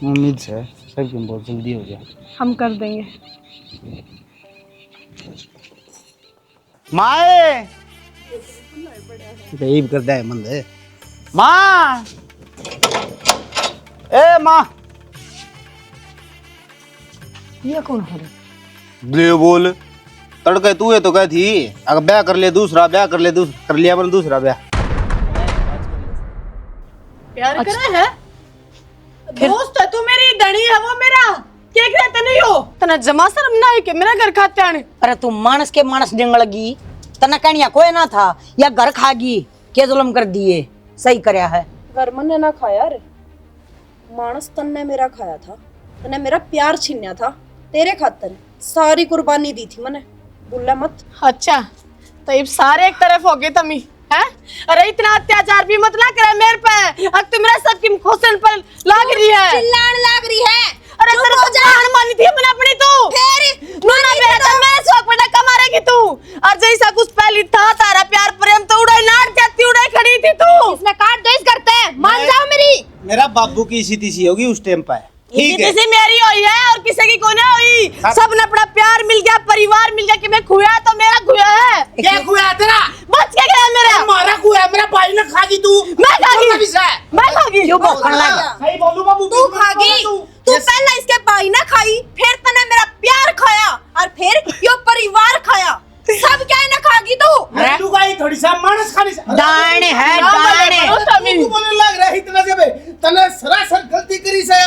उम्मीद है सब क्यों बहुत जल्दी हो गया, हम कर देंगे। माए गरीब कर दे मंद है माँ, ए माँ ये कौन है? ले बोल तड़के तू है तो कह थी अगर ब्याह कर ले दूसरा, ब्याह कर ले दूसरा, कर लिया मैंने दूसरा ब्याह। प्यार करा है? दोस्त है तू मेरी, धनी है वो मेरा, क्या कहते नहीं हो? तना जमा शर्म ना है कि मेरा घर खाते आने? अरे तू मानस के मानस जंगलगी, तना कनिया कोई ना था या घर खागी, के जुल्म कर दिए, सही करया है। घर मैंने ना खाया रे, मानस तन्ने मेरा खाया था, तन्ने मेरा प्यार छीना था, तेरे खातर सारी कुर्बानी दी थी मैंने, बुल्ला मत। अच्छा तो ये सारे एक तरफ हो गए तमी है? अरे इतना अत्याचार भी मत ना करे मेरे पे, अब तो मेरा सबकी खोसन पर लाग रही है, चिल्लाने लाग रही है। अरे तेरे को जान मानी थी अपने अपनी तू, फिर नूना मेरा तो मेरे शौक पे ना कमारेगी तू, और जैसा कुछ पहले था तारा प्यार प्रेम तो उड़ाई नाट जाती उड़ाई खड़ी थी तू। इसने काट दो इस करते मान जाओ मेरी। मेरा बाबू की इसी तीसी होगी उस टाइम पे, ठीक है। किसी मेरी हुई है और किसी की कोई नहीं हुई। सबने अपना प्यार मिल गया, परिवार मिल गया कि मैं खुया तो मेरा खुया है। क्या खुया तेरा? बच के गया मेरा। हमारा खुया, मेरा भाई ने खागी तू। मैं खागी। मैं खागी। क्यों भौंकने लगा? सही बोलू बाबू। तू खागी। तू पहले इसके भाई ने खाई, फिर तने मेरा प्यार खाया और फिर यो परिवार खाया। सब क्या है ना खागी तू? तू गाई थोड़ी सा मानस खानी से। डांड है डांड। तू बोलने लग रहा है इतना जब तने सरासर गलती करी से।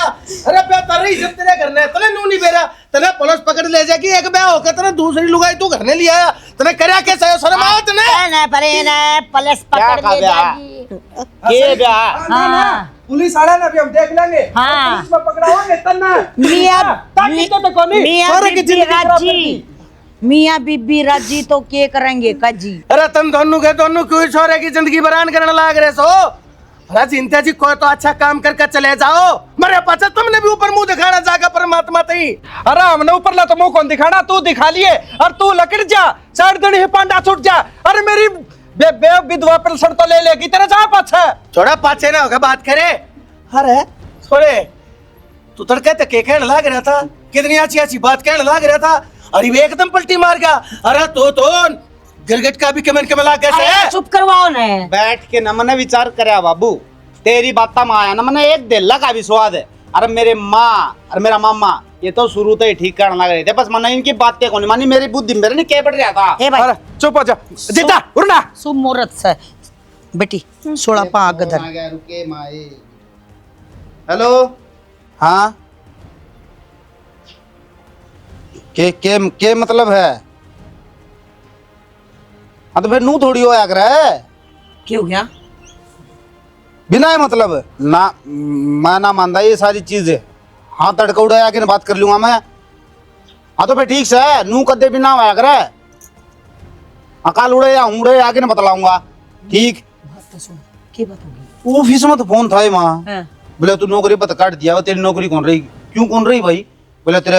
अरे बे तेरी इज्जत तेरे करने तने नू नहीं बेरा। तने पुलिस पकड़ ले जाएगी, एक बे होके तने दूसरी लुगाई तू घर ने लिया आया। तने करया कैसे है? शर्म आओ तने। ना परे ना पुलिस पकड़ ले जाएगी। के बे? हाँ पुलिस आड़ा ना, अभी हम देख लेंगे। हाँ। पुलिस में पकड़ाओगे तन्ना। मियाँ बीबी राजी तो क्या करेंगे काजी? अरे तुम दोनों के दोनों क्यों छोरे की जिंदगी बरान करने लाग रहे सो? अरे चिंता जी कोई तो अच्छा काम करके चले जाओ। मरे पाचा तुमने भी ऊपर मुंह दिखाना जागा परमात्मा तई। अरे हमने ऊपर ला तो मुंह कौन दिखाना? तू दिखा लिए और तू लकड़ जा, साइड दड़ी पांडा छूट जा। अरे मेरी बे विधवा पेंशन तो ले लेगी तेरा जा पाछे। छोड़ा पाछे ना होगा बात करे। अरे छोरे तू तड़के तक के कहने लाग रहा था, कितनी अच्छी अच्छी बात कहने लाग रहा था, अरे वे एकदम पलटी मार गया। अरे तो गिरगिट का भी कमेंट के लाग कैसे? चुप करवाओ ने। बैठ के न मने विचार करया बाबू। तेरी बात में आया ना मने एक दिल का भी स्वाद है। अरे मेरे माँ और मेरा मामा ये तो शुरू तो ही ठीक करने लग रहे थे, बस मैंने इनकी बातें कौन मानी। मेरी बुद्धि मेरे ने क्या बढ़ रहा था। ए भाई अरे चुप हो जा, जीता उड़ना। शुभ मुहूर्त से बेटी सोड़ा पा गदर। रुके माए। हेलो हाँ के मतलब है? हाँ तो फिर नू थोड़ी होया कर है। क्यों क्या? बिना मतलब ना मैं ना मानता ये सारी चीजें। हाँ तड़का उड़ाया के बात कर लूंगा मैं। हाँ तो फिर ठीक से है, नू कदे बिना होया कर है। अकाल उड़े या उड़े आगे न बतलाऊंगा। ठीक बात तो सुन, क्या बात होगी? ऑफिस में तो फोन था ही माँ। हाँ। बोले तू नौकरी पता काट दिया, तेरी नौकरी कौन रही? क्यों कौन रही भाई? बोले तेरे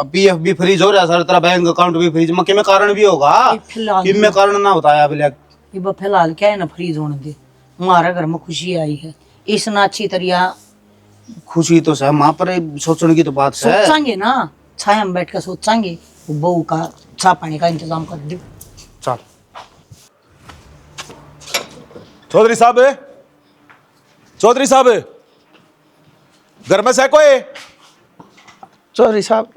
पीएफ भी फ्रीज हो रहा सर, तेरा बैंक अकाउंट भी फ्रीज। मैं किमें कारण भी होगा, किमें कारण ना बताया बोले। ये फिलहाल क्या है ना फ्रीज होने दे। हमारे घर में खुशी आई है, इस ना अच्छी तरह खुशी तो है माँ, पर सोचने की तो बात है। सोचेंगे ना, छाया में बैठ कर सोचेंगे। बहू का चाय पानी का इंतजाम कर दो। चल चौधरी साहब, चौधरी साहब घर में से कोई? चौधरी साहब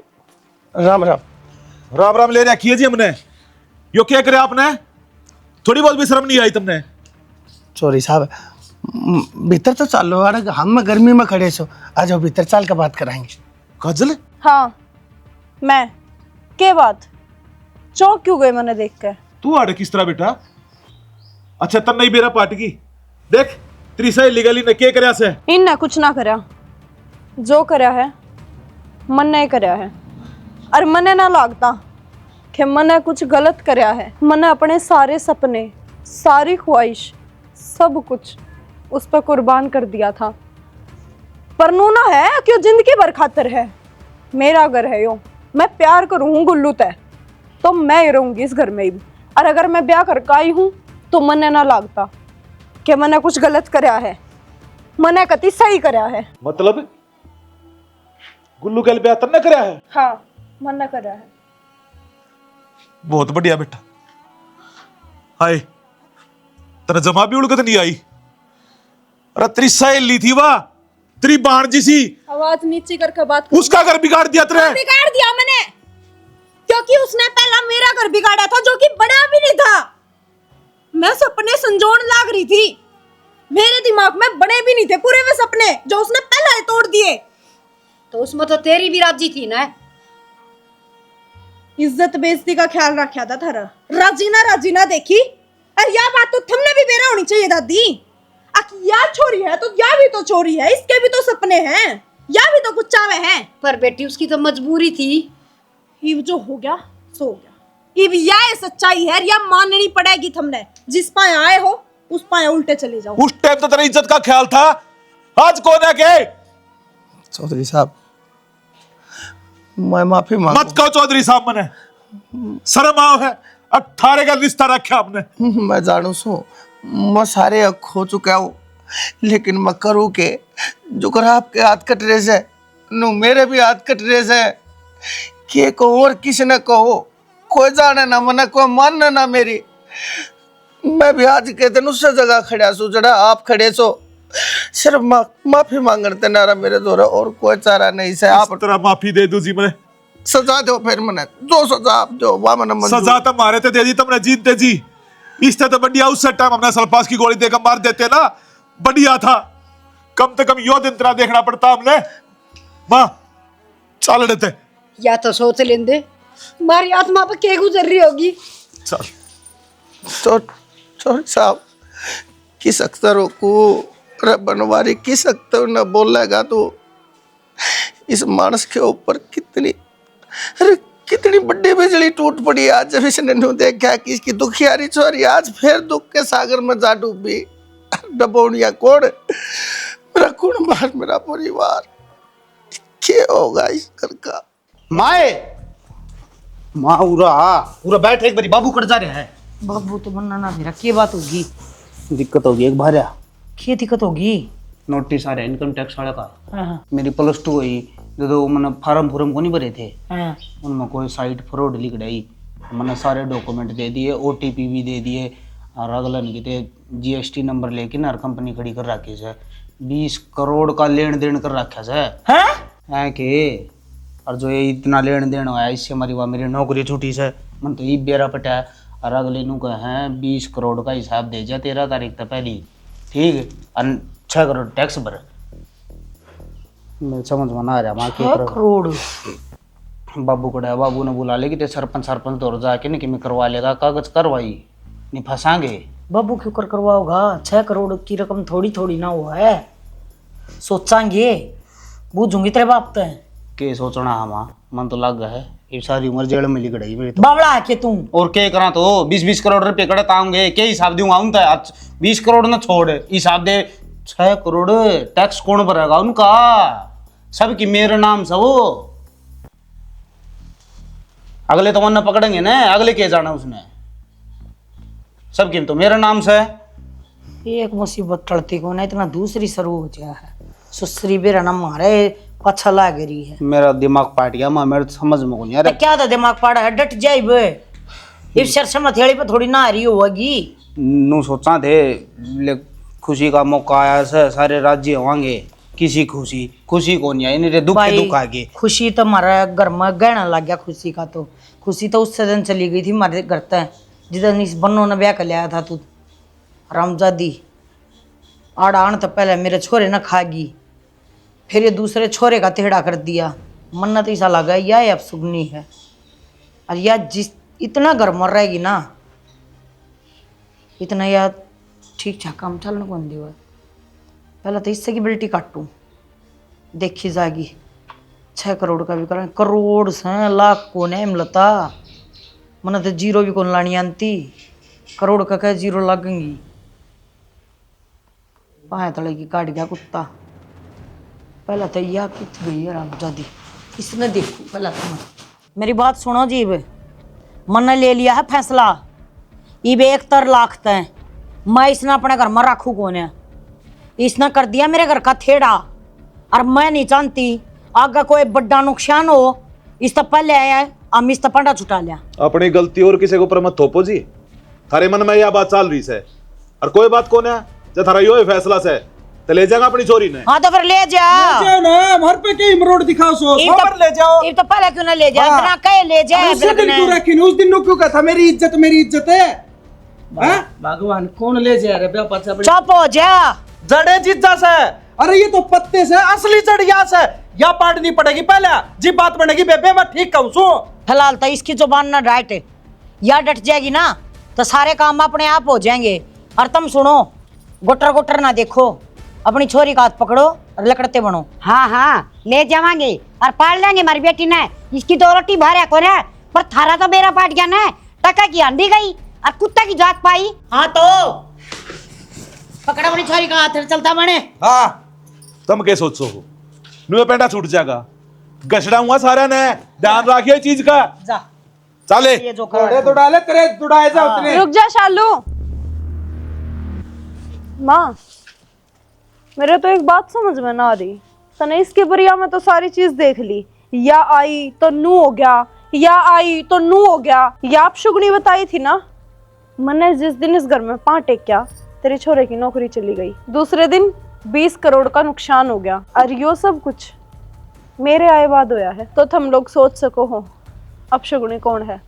राम राम। राम राम ले रखी है जी हमने। यो क्या करे आपने? थोड़ी बहुत भी शर्म नहीं आई तुमने? चौधरी साहब भीतर तो चालो, अरे हम गर्मी में खड़े सो, आ जाओ भीतर चाल का बात कराएंगे। काजल हाँ मैं के बात चौंक क्यों गए मैंने देख कर? तू आड़े किस तरह बेटा? अच्छा तन नहीं बेरा पार्टी की देख तेरी सहेली गली ने क्या करया से? इनने कुछ ना करया, जो करया है मन ने करया है। और मने ना लागता कि मने कुछ गलत करया है। मने अपने सारे सपने, सारी ख्वाहिश, सब कुछ उस पर कुर्बान कर दिया था। पर नू ना है क्यों जिंदगी भर खातिर है। मेरा घर है यो, मैं प्यार करूँ गुल्लू तय तो मैं ही रहूंगी इस घर में ही। और अगर मैं ब्याह करके आई हूँ तो मने ना लागता कि मैंने कुछ गलत करया है। मने कति सही करया है। मतलब गुल्लू के ब्याह तन्ने करया है? हाँ मना करया है। बहुत बढ़िया बेटा। हाय तेरा जमा भी उड़कत नहीं आई। अरे तेरी सहेली थी वाह, तेरी बाण जी आवाज नीचे करके बात उसका घर बिगाड़ दिया तेरे। बिगाड़ दिया मैंने, क्योंकि उसने पहला मेरा घर बिगाड़ा था जो कि बड़ा भी नहीं था। मैं सपने संजोन लाग रही थी, मेरे दिमाग में बड़े भी नहीं थे पूरे वे सपने जो उसने पहला ही तोड़ दिए। तो उसमें तो तेरी भी राजी थी ना। इज्जत बेइज्जती का ख्याल रखा था थारा। राजी ना देखी। अरे यह बात तो तुमने भी बेरा होनी चाहिए दादी। या छोरी है तो या भी तो छोरी है, इसके भी तो सपने हैं, या भी तो कुछ चावे हैं। पर बेटी उसकी तो मजबूरी थी। ये जो हो गया सो हो गया। ये यह सच्चाई है, या माननी पड़ेगी तुमने। जिस पाए आए हो उस पाए उल्टे चले जाओ। उस टाइम तो तेरी इज्जत का ख्याल था, आज कौन है के? चौधरी साहब मैं माफी मांग। मत कहो चौधरी साहब, मने शर्म आओ है। 18 का रिश्ता रखा आपने। मैं जानू सो मैं सारे खो चुका हूँ, लेकिन मैं करूँ के जो कर आपके हाथ कटरे से नु मेरे भी हाथ कट रहे से के को और किसी न कहो कोई जाने ना मना कोई मानना ना मेरी। मैं भी आज के दिन उससे जगह खड़ा सू जड़ा आप खड़े सो सिर्फ माफी मांगते नारा मेरे द्वारा और कोई चारा नहीं से। आप तरह माफी दे दो जी मैंने सजा दो फिर मैंने जो सजा आप दो वाह मैंने सजा तो मारे थे दे दी तुमने जीतते जी। इससे तो बढ़िया उस टाइम हमने सल्फास की गोली देकर मार देते ना बढ़िया था। कम से कम यो दिन तेरा देखना पड़ता हमने। माँ चल देते या तो सोच लेंदे हमारी आत्मा पर क्या गुजर रही होगी। चल चोरी साहब किस अक्सरों को बनवारी किस अक्सर न बोलेगा तो इस मानस के ऊपर कितनी बड़ी बिजली टूट पड़ी आज जब इसने नु देखा कि इसकी दुखियारी छोरी आज फिर दुख के सागर में जा डूबी। डबोनिया कौन मेरा कौन बाहर मेरा परिवार क्या होगा इस घर का। माए माँ उरा बैठ एक बारी बाबू कट जा रहा है। बाबू तो बनना ना मेरा क्या बात होगी? दिक्कत होगी एक भार्या क्या दिक्कत होगी? नोटिस आ रहा है इनकम टैक्स वाले का। हाँ मेरी +2 हुई जो मैंने फार्म को नहीं भरे थे हाँ उनमें कोई साइट फ्रॉड लिख रही। मैंने सारे डॉक्यूमेंट दे दिए OTP भी दे दिए और अगला नहीं GST नंबर लेके ना कंपनी खड़ी कर रखी है। 20 करोड़ का लेन देन कर रखा है हैं के। और जो ये इतना लेन देन हुआ है इससे हमारी मेरी नौकरी छूटी से मन तो ये बेरा पटा है। और अगले नु कहे 20 करोड़ का हिसाब दे जा 13 तारीख तक पहली ठीक है और 6 करोड़ टैक्स भर। मैं समझ में ना आ रहा माँ 6 करोड़ बाबू को बाबू ने बुला ले कि ते सरपंच दौर जाके नहीं कि मैं करवा लेगा कागज करवाई नहीं फंसाएंगे। बाबू क्यों कर करवाओगा? 6 करोड़ की रकम थोड़ी थोड़ी ना हुआ है। सोचांगे बूझूंगी तेरे बाप ते के सोचना है माँ मन तो लग है ये सारी उम्र जेल में लिख रही मेरी तो। बावड़ा है के तू और क्या करा तो 20-20 करोड़ रुपए कड़े ताऊंगे क्या हिसाब दूंगा उन 20 करोड़ ना छोड़ हिसाब दे 6 करोड़ टैक्स कौन भरेगा उनका सबकी मेरे नाम से वो। अगले तो मन पकड़ेंगे ना अगले के जाना उसने सबकी तो मेरे नाम से। एक मुसीबत टलती को ना इतना दूसरी शुरू हो गया है। सुसरी बेरा ना मारे अच्छा लग रही है। मेरा दिमाग पाट गया माँ मेरे समझ में नहीं आ रहा। क्या था दिमाग पाड़ा है डट जाए इस शर्षम हथेली पे थोड़ी ना आ रही होगी। नू सोचा थे ले खुशी का मौका आया से सारे राज्य होंगे किसी खुशी को नहीं आई नहीं दुख के दुख आ गए। खुशी तो हमारा घर में गहना लग गया खुशी का तो खुशी तो उस दिन चली गई थी हमारे घर तक जिधर इस बन्नों ने ब्याह कर लिया था तू रामजादी आड़ आन तो पहले मेरे छोरे न खागी फिर ये दूसरे छोरे का टेढ़ा कर दिया। मन्नत ऐसा लगा यह अब सुगनी है और यह जिस इतना घर मर रहेगी ना इतना यार ठीक ठाक काम चलने कौन दिया। पहले तो इससे की बिल्टी काटूँ देखी जाएगी 6 करोड़ का भी करें करोड़ से लाख को नहीं मिलता मन तो जीरो भी कौन लानी आती करोड़ का क्या जीरो लगेंगी। पाए तले की काट गया कुत्ता पहला तो यह कित गई है रामजादी इसने देखो पहला तो मेरी बात सुनो जीब मन ने ले लिया है फैसला इब 71 लाख तय मैं इसने अपने घर में रखू कौन है। इसने कर दिया मेरे घर का थेड़ा और मैं नहीं जानती आगे कोई बड़ा नुकसान हो इस तो पहले आया है हम इस तो पंडा छुटा लिया। अपनी गलती और किसी को ऊपर मत थोपो जी। थारे मन में यह बात चल रही है और कोई बात कौन है जो थारा यो फैसला से तो ले जाएगा अपनी चोरी ने। हाँ तो फिर ले जाओ ना हमारे पे क्या इमरोड दिखाओ सो पर ले जाओ ये तो पहले क्यों ना ले जाए इतना कहे ले जाए उस दिन क्यों रखी उस दिन क्यों कहा था मेरी इज्जत है भगवान कौन ले जा रहे बेपा चुप हो जा जड़े जिज्जा से अरे ये तो पत्ते से असली जड़ यहाँ से या पाटनी पड़ेगी पहले जी बात बनेगी बेबे मैं ठीक कहूँ सो फिलहाल तो इसकी जुबान ना डांट या डट जाएगी ना तो सारे काम अपने आप हो जाएंगे। और तुम सुनो गुटर ना देखो अपनी छोरी का हाथ पकड़ो और लकड़ते बनो। हाँ हाँ ले जावांगे और पाल लेंगे हमारी बेटी ने इसकी तो रोटी भारे को ना पर थारा तो बेरा पाट गया ना टका की आंधी गई और कुत्ता की जात पाई। हाँ तो पकड़ा अपनी छोरी का हाथ चलता बने। हाँ तुम क्या सोचो हो नुए पेंटा छूट जाएगा गछड़ा हुआ सारा ने ध्यान रखिए चीज का जा चले ये जो तो डाले तेरे दुड़ाए जा उतने रुक जा शालू। माँ मेरे तो एक बात समझ में ना आ रही तने इसके बरिया में तो सारी चीज देख ली, या आई तो नू हो गया, या आई तो नू हो गया। या आप शुगनी बताई थी ना, मैंने जिस दिन इस घर में पाँव टेक्या तेरे छोरे की नौकरी चली गई, दूसरे दिन 20 करोड़ का नुकसान हो गया, और यो सब कुछ मेरे आए बाद होया है। तो तुम लोग सोच सको हो अब शुगनी कौन है।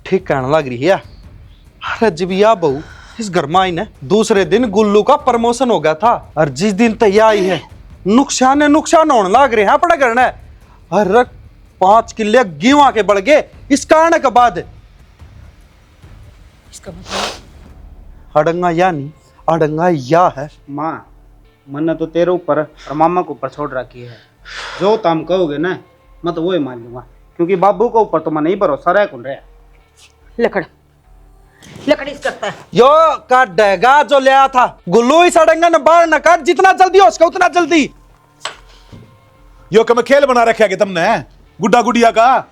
ठीक कहने लग रही है। अरे जब या बहू इस घर में आई ने, दूसरे दिन गुल्लू का प्रमोशन हो गया था, और जिस दिन तैयार आई है नुकसान होने लग रहे हैं अपने घर में। अरे 5 किले गेहूं के बढ़ गए इस कारण के बाद। इसका मतलब अड़ंगा या नहीं, अड़ंगा या है। माँ, मैंने तो तेरे ऊपर और मामा के ऊपर छोड़ रखी है। जो तुम कहोगे ना मैं तो वो ही मान लूंगा, क्योंकि बाबू के ऊपर तो मैं नहीं भरोसा रह कौन रहा। लकड़ी करता है यो का डगा जो लिया था गुल्लू, इस अड़ंगा ने बाहर न काट, जितना जल्दी हो उसका उतना जल्दी। यो कम खेल बना रखा कि तुमने गुड्डा गुडिया का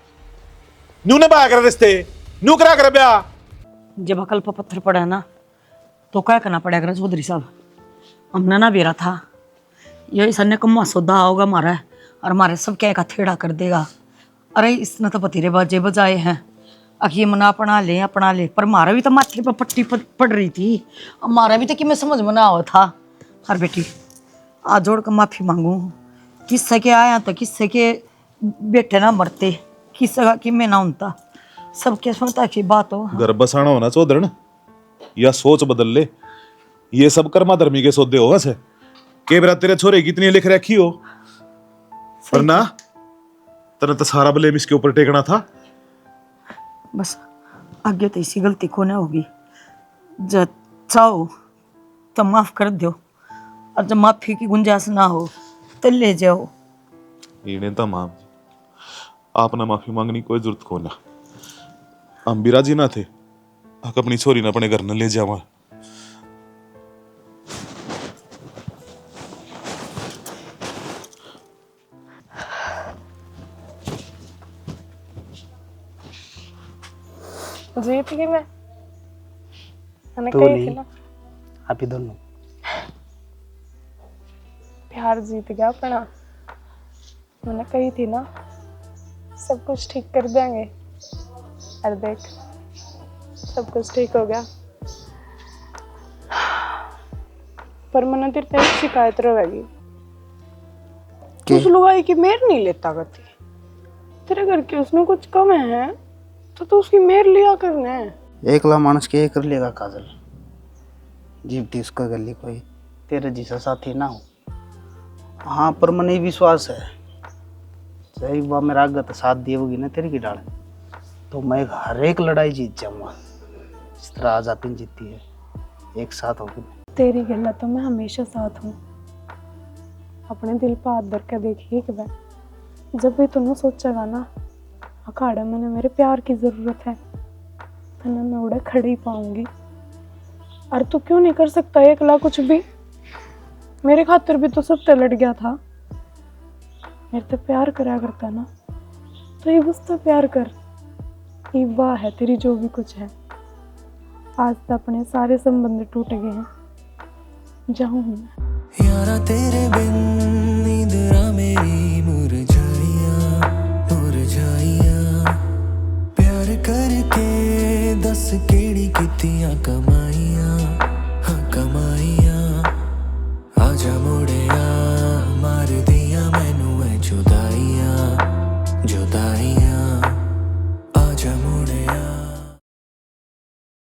नू ने बाया कर रिश्ते, नू करा कर ब्याह। जब अकल पर पत्थर पड़ा ना तो क्या करना पड़ेगा चौधरी साहब। हमने ना बेरा था ये इसने कम्मा सौदा होगा हमारा, और हमारे सब क्या का थेड़ा कर देगा। अरे इसने तो पतीरे बाजे बजाए हैं, अखिए मना अपना ले, पर हमारा भी तो माथे पर पट्टी पड़ रही थी, हमारा भी तो कि मैं समझ में ना आवा था। हर बेटी आज जोड़ कर माफी मांगू, किससे के आया तो किससे के बेटे ना मरते, किससे का कि मैं ना उनता, सबके सुनता की बात हो। घर बसाना होना चौधरण, या सोच बदल ले। ये सब कर्मा धर्मी के सौदे हो वैसे के बेरा तेरे छोरे की इतनी लिख रखी हो, पर ना तेरे तो सारा ब्लेम इसके ऊपर टेकना था। बस आगे तो इसी गलती को ना होगी, जब चाहो तो माफ कर दो, और जब माफी की गुंजाइश ना हो तो ले जाओ। इन्हें तो माम आपने माफी मांगनी कोई जरूरत को ना, हम भी राजी ना थे आक अपनी छोरी ने अपने घर न ले जावा। जीत गई मैंने तो कही नहीं, थी ना आप ही दोनों। प्यार जीत गया अपना, मैंने कही थी ना सब कुछ ठीक कर देंगे, और देख सब कुछ ठीक हो गया। पर मैंने तेरे से शिकायत रहेगी, उस लुगाई की मेर नहीं लेता करती, तेरे घर के उसने कुछ कम है तो उसकी मेर लिया करना है। एकला मानस के कर लेगा काजल, जीवती उसका गली कोई तेरे जैसा साथी ना हो। हाँ पर मने विश्वास है सही वह मेरा आगत साथ दिए होगी ना तेरी की डाल, तो मैं हर एक लड़ाई जीत जाऊंगा जिस तरह आज आप जीतती है। एक साथ होगी तेरी गला तो मैं हमेशा साथ हूँ। अपने दिल पर हाथ धर के देखिए कि जब भी तूने सोचेगा ना अखाड़ा मैंने मेरे प्यार की जरूरत है, तो मैं उड़े खड़ी पाऊंगी। और तू क्यों नहीं कर सकता एकला कुछ भी? मेरे खातिर भी तो सब ते लड़ गया था, मेरे तो प्यार करा करता ना, तो ये बस तो प्यार कर। ये वाह है तेरी जो भी कुछ है। आज तो अपने सारे संबंध टूट गए हैं, जाऊं मैं यारा तेरे बिन नींदरा मेरी मुरझाइया, प्यार करके दस केड़ी कितियां कमाइयां, हाँ कमाइयां। आजा मुड़िया मार दिया मैनू है जुदाइयां, जुदाइयां। आजा